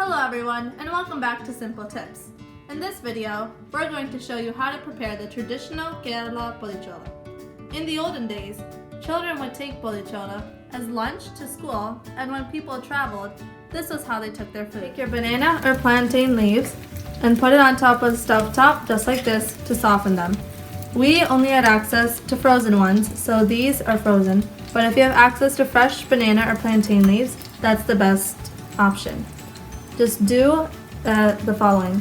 Hello everyone, and welcome back to Simple Tips. In this video, we're going to show you how to prepare the traditional Kerala Pothichor. In the olden days, children would take Pothichor as lunch to school, and when people traveled, this was how they took their food. Take your banana or plantain leaves and put it on top of the stove top just like this to soften them. We only had access to frozen ones, so these are frozen, but if you have access to fresh banana or plantain leaves, that's the best option. Just do the following.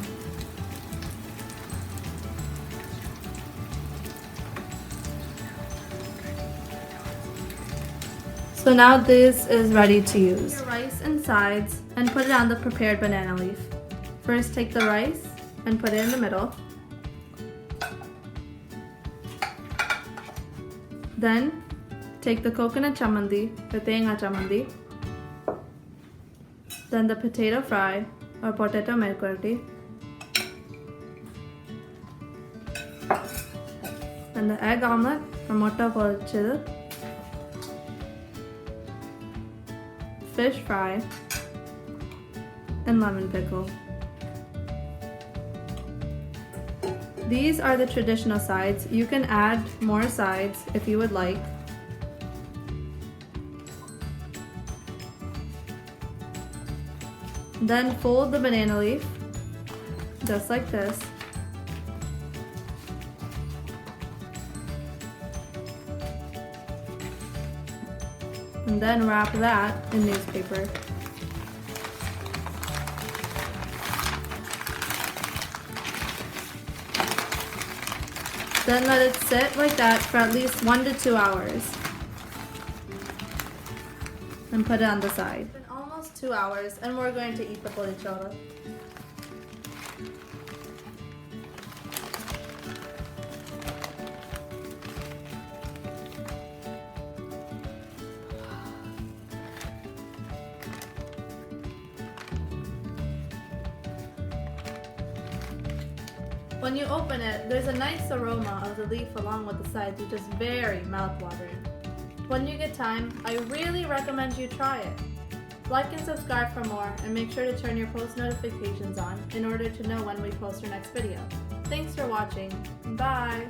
So now this is ready to use. Put your rice in sides and put it on the prepared banana leaf. First take the rice and put it in the middle. Then take the coconut chamandi or tenga chamandi. Then the potato fry or potato melkurti. And the egg omelette or motta porichadu. Fish fry and lemon pickle. These are the traditional sides. You can add more sides if you would like. Then fold the banana leaf just like this. And then wrap that in newspaper. Then let it sit like that for at least 1 to 2 hours. And put it on the side. It's been almost 2 hours and we're going to eat the pothichor. When you open it, there's a nice aroma of the leaf along with the sides, which is very mouth-watering. When you get time, I really recommend you try it. Like and subscribe for more, and make sure to turn your post notifications on in order to know when we post our next video. Thanks for watching. Bye!